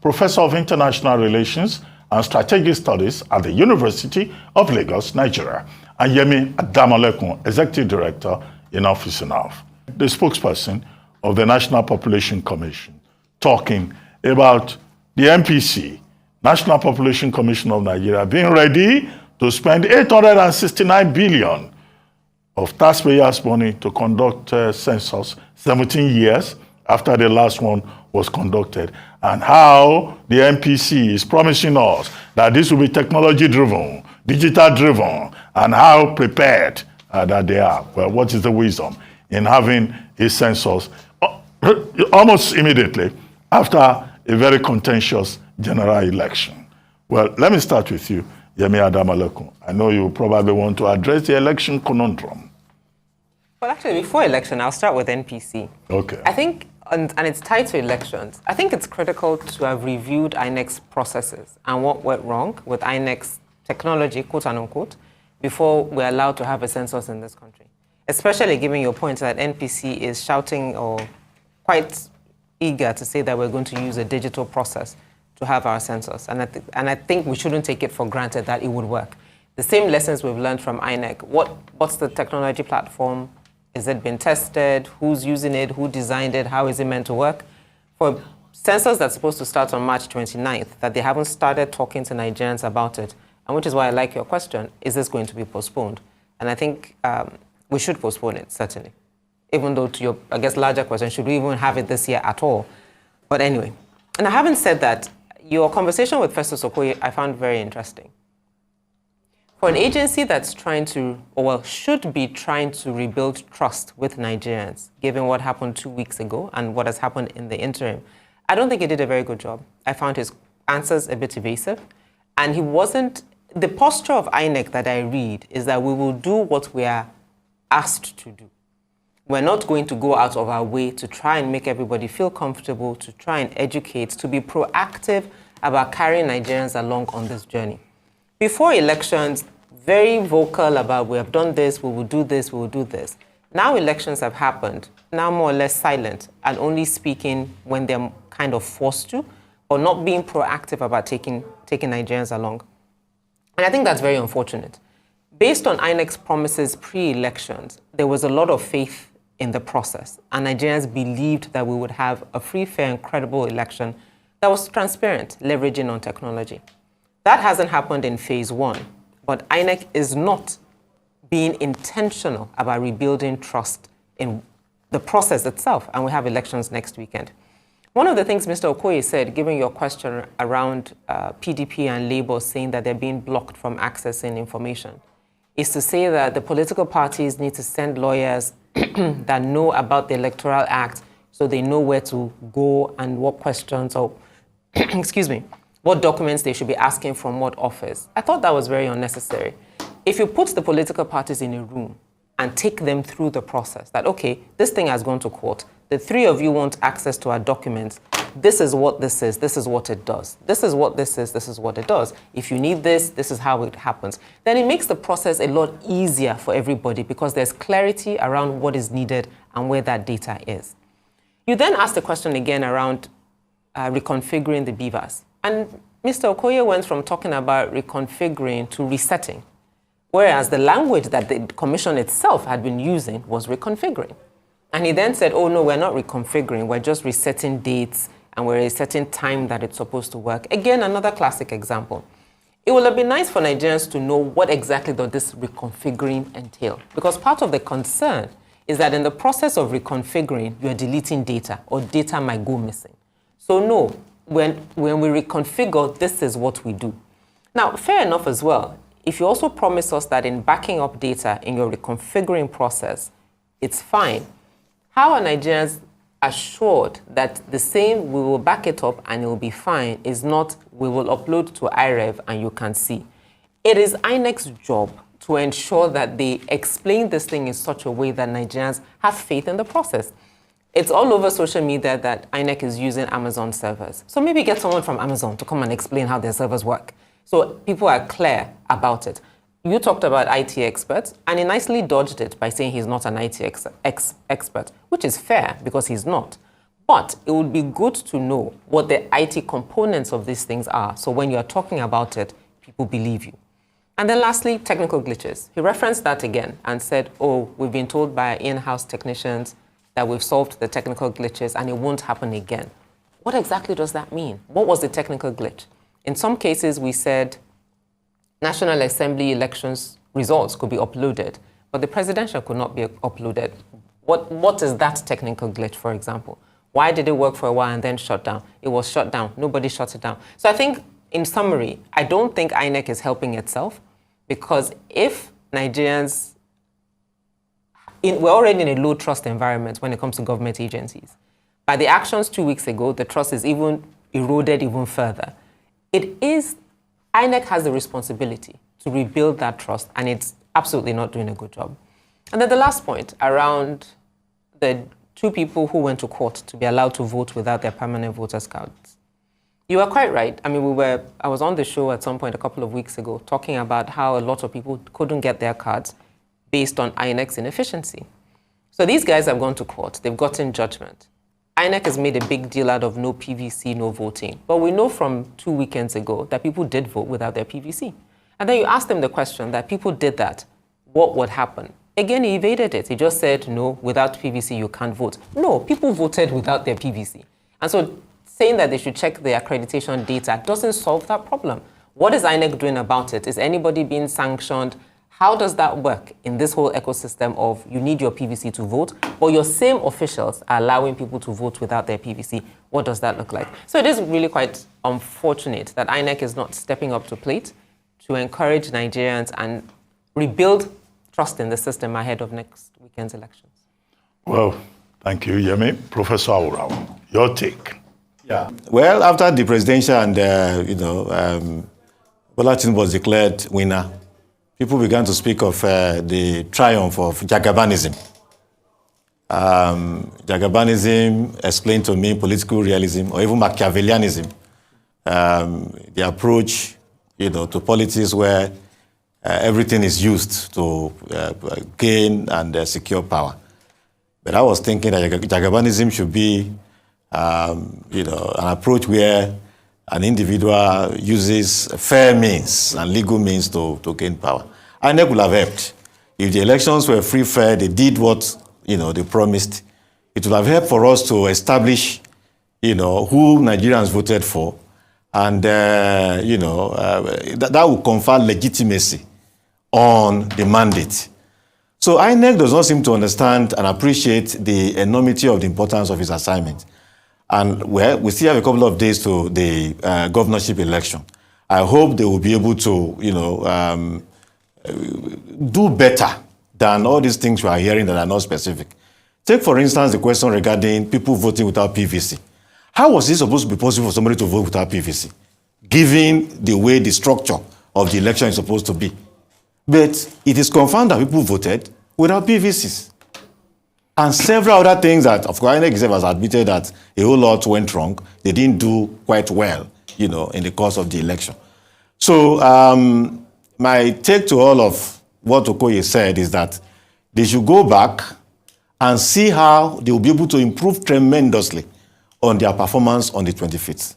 Professor of International Relations and Strategic Studies at the University of Lagos, Nigeria, and Yemi Adamalekun, Executive Director in Office Enough, the spokesperson of the National Population Commission, talking about the NPC, National Population Commission of Nigeria, being ready to spend 869 billion of taxpayers' money to conduct a census 17 years after the last one was conducted, and how the NPC is promising us that this will be technology-driven, digital-driven, and how prepared that they are. Well, what is the wisdom in having a census almost immediately after a very contentious general election? Well, let me start with you, Yemi Adamalekun. I know you probably want to address the election conundrum. Well, actually, before election, I'll start with NPC. Okay. I think, and it's tied to elections, I think it's critical to have reviewed INEC's processes and what went wrong with INEC's technology, quote unquote, before we're allowed to have a census in this country. Especially given your point that NPC is shouting or quite eager to say that we're going to use a digital process to have our census. And I think we shouldn't take it for granted that it would work. The same lessons we've learned from INEC. What's the technology platform? Is it been tested? Who's using it? Who designed it? How is it meant to work? For census that's supposed to start on March 29th, that they haven't started talking to Nigerians about it, and which is why I like your question, is this going to be postponed? And I think we should postpone it, certainly. Even though to your, I guess, larger question, should we even have it this year at all? But anyway, and I haven't said that, your conversation with Festus Okoye I found very interesting. For an agency that's trying to, or well, should be trying to rebuild trust with Nigerians, given what happened 2 weeks ago and what has happened in the interim, I don't think he did a very good job. I found his answers a bit evasive, and he wasn't, the posture of INEC that I read is that we will do what we are asked to do. We're not going to go out of our way to try and make everybody feel comfortable, to try and educate, to be proactive about carrying Nigerians along on this journey. Before elections, very vocal about we have done this, we will do this, we will do this. Now elections have happened, now more or less silent and only speaking when they're kind of forced to, or not being proactive about taking Nigerians along. And I think that's very unfortunate. Based on INEC's promises pre-elections, there was a lot of faith in the process, and Nigerians believed that we would have a free, fair, and credible election that was transparent, leveraging on technology. That hasn't happened in phase one, but INEC is not being intentional about rebuilding trust in the process itself, and we have elections next weekend. One of the things Mr. Okoye said, given your question around PDP and Labour saying that they're being blocked from accessing information, is to say that the political parties need to send lawyers that know about the Electoral Act so they know where to go and what questions or, excuse me, what documents they should be asking from what office. I thought that was very unnecessary. If you put the political parties in a room and take them through the process, that, okay, this thing has gone to court, the three of you want access to our documents, this is what this is what it does. This is what this is what it does. If you need this, this is how it happens. Then it makes the process a lot easier for everybody because there's clarity around what is needed and where that data is. You then ask the question again around reconfiguring the beavers. And Mr. Okoye went from talking about reconfiguring to resetting, whereas the language that the commission itself had been using was reconfiguring. And he then said, oh no, we're not reconfiguring, we're just resetting dates and we're resetting time that it's supposed to work. Again, another classic example. It would have been nice for Nigerians to know what exactly does this reconfiguring entail, because part of the concern is that in the process of reconfiguring, you're deleting data or data might go missing. So no, when we reconfigure, this is what we do. Now, fair enough as well. If you also promise us that in backing up data in your reconfiguring process, it's fine. How are Nigerians assured that the same we will back it up and it will be fine is not we will upload to IREV and you can see? It is INEC's job to ensure that they explain this thing in such a way that Nigerians have faith in the process. It's all over social media that INEC is using Amazon servers. So maybe get someone from Amazon to come and explain how their servers work, so people are clear about it. You talked about IT experts, and he nicely dodged it by saying he's not an IT expert, which is fair because he's not. But it would be good to know what the IT components of these things are. So when you're talking about it, people believe you. And then lastly, technical glitches. He referenced that again and said, oh, we've been told by in-house technicians that we've solved the technical glitches and it won't happen again. What exactly does that mean? What was the technical glitch? In some cases, we said National Assembly elections results could be uploaded, but the presidential could not be uploaded. What is that technical glitch, for example? Why did it work for a while and then shut down? It was shut down. Nobody shut it down. So I think, in summary, I don't think INEC is helping itself, because if Nigerians, we're already in a low trust environment when it comes to government agencies. By the actions 2 weeks ago, the trust is even eroded even further. INEC has the responsibility to rebuild that trust, and it's absolutely not doing a good job. And then the last point around the 2 people who went to court to be allowed to vote without their permanent voters' cards. You are quite right. I mean, I was on the show at some point a couple of weeks ago talking about how a lot of people couldn't get their cards based on INEC's inefficiency. So these guys have gone to court. They've gotten judgment. INEC has made a big deal out of no PVC, no voting. But we know from 2 weekends ago that people did vote without their PVC. And then you ask them the question that people did that, what would happen? Again, he evaded it. He just said, no, without PVC, you can't vote. No, people voted without their PVC. And so saying that they should check their accreditation data doesn't solve that problem. What is INEC doing about it? Is anybody being sanctioned? How does that work in this whole ecosystem of you need your PVC to vote, but your same officials are allowing people to vote without their PVC? What does that look like? So it is really quite unfortunate that INEC is not stepping up to plate to encourage Nigerians and rebuild trust in the system ahead of next weekend's elections. Well, thank you, Yemi. Professor Awulawu, your take. Yeah. Well, after the presidential and, Bola Tinubu was declared winner, people began to speak of the triumph of Jagabanism. Jagabanism explained to me political realism or even Machiavellianism, the approach, to politics where everything is used to gain and secure power. But I was thinking that Jagabanism should be, an approach where an individual uses fair means and legal means to gain power. INEC would have helped. If the elections were free, fair, they did what, they promised, it would have helped for us to establish, who Nigerians voted for. And, that would confer legitimacy on the mandate. So INEC does not seem to understand and appreciate the enormity of the importance of his assignment. And we still have a couple of days to the governorship election. I hope they will be able to, do better than all these things we are hearing that are not specific. Take, for instance, the question regarding people voting without PVC. How was it supposed to be possible for somebody to vote without PVC, given the way the structure of the election is supposed to be? But it is confirmed that people voted without PVCs. And several other things that, of course, INEC has admitted that a whole lot went wrong. They didn't do quite well, in the course of the election. So my take to all of what Okoye said is that they should go back and see how they will be able to improve tremendously on their performance on the 25th.